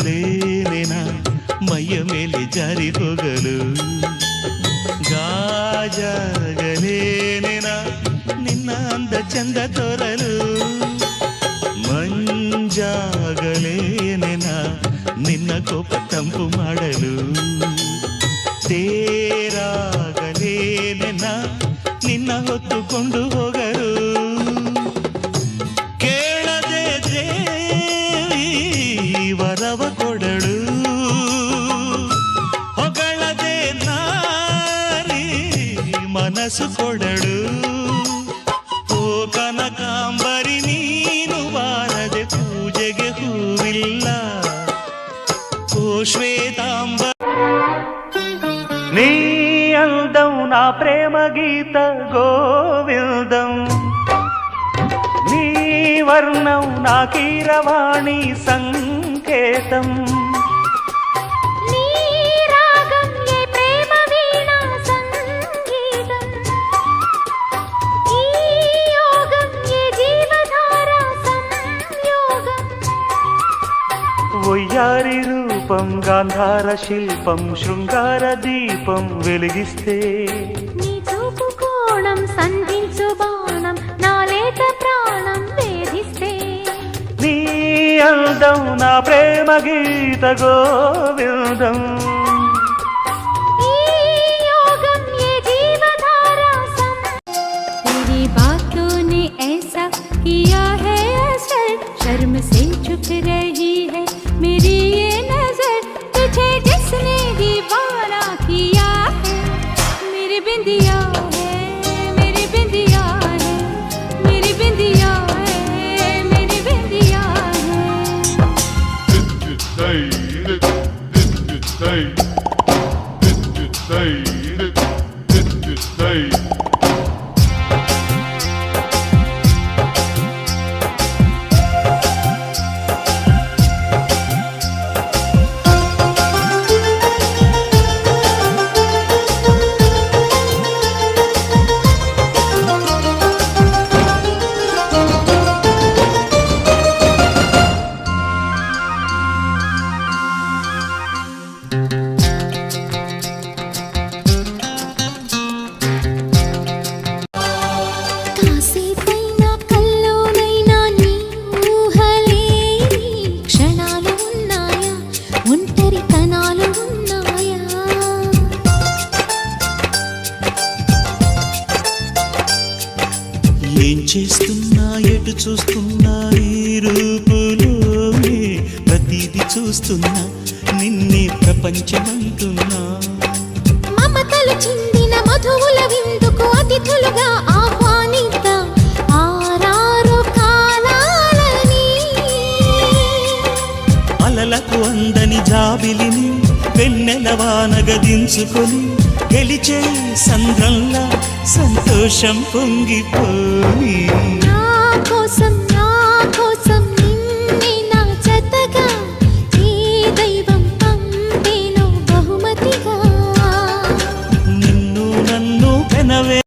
ಗಾಜಾಗಲೇನೆನ ಮೈಯ ಮೇಲೆ ಜಾರಿ ಹೋಗಲು ಗಾಜಾಗಲೇನೆನ ನಿನ್ನ ಅಂದ ಚಂದ ತೋರಲು ಮಂಜಾಗಲೇನೆನ ನಿನ್ನ ಕೋಪ ತಂಪು ಮಾಡಲು ತೇರಾಗಲೇನೆನ ನಿನ್ನ ಹೊತ್ತುಕೊಂಡು ಹೋಗಲು ಕೇಳದೆ ದೇವಿ ವರವ ಕೊಡಳು ಹೊಗಳದೆ ನಾರಿ ಮನಸ್ಸು ಕೊಡಳು ಓ ಕನಕಾಂಬರಿ ನೀನು ಬಾರದೆ ಪೂಜೆಗೆ ಹೂವಿಲ್ಲ ಓ ಶ್ವೇತಾಂಬ నీ అందం నా ప్రేమ గీత గోవిందం నీ వర్ణం నా కీరవాణి సంకేతం నీ రాగం ఏ ప్రేమ వీణ సంగీతం ఈ యోగం ఏ జీవధార సంయోగం వయ్యారి రూపం గాంధార శిల్పం శృంగార దీపం వెలిగిస్తే నీ చూపు కోణం సంధించు బాణం నా లేత ప్రాణం వేధిస్తే నీ అందం నా ప్రేమ గీత గోవిందం ఈ యోగం ఏ జీవధార तेरी बातों ने ऐसा किया है असर शर्म से चुप रही है मेरी ये नजर तुझे जिसने दीवाना किया है मेरी बिंदिया है मेरी बिंदिया है मेरी बिंदिया है मेरी बिंदिया है కాసేపైనా కల్లోనైనా నీ ఊహలేని క్షణాలు ఉన్నాయా ఒంటరితనాలు ఉన్నాయా ఏం చేస్తున్నా ఎటు చూస్తున్నా ఈ రూపులోనే ప్రతిదీ చూస్తున్నా నిన్నే ప్రపంచమంటున్నా మమతలు చిందిన మధువుల విందుకు అతిథులుగా ఆహ్వానిద్దాం ఆరారు కాలాలని అలలకు అందని జాబిలిని వెన్నెల వానగదించుకొని గెలిచే సంద్రంలా సంతోషం పొంగిపోని నా కోసం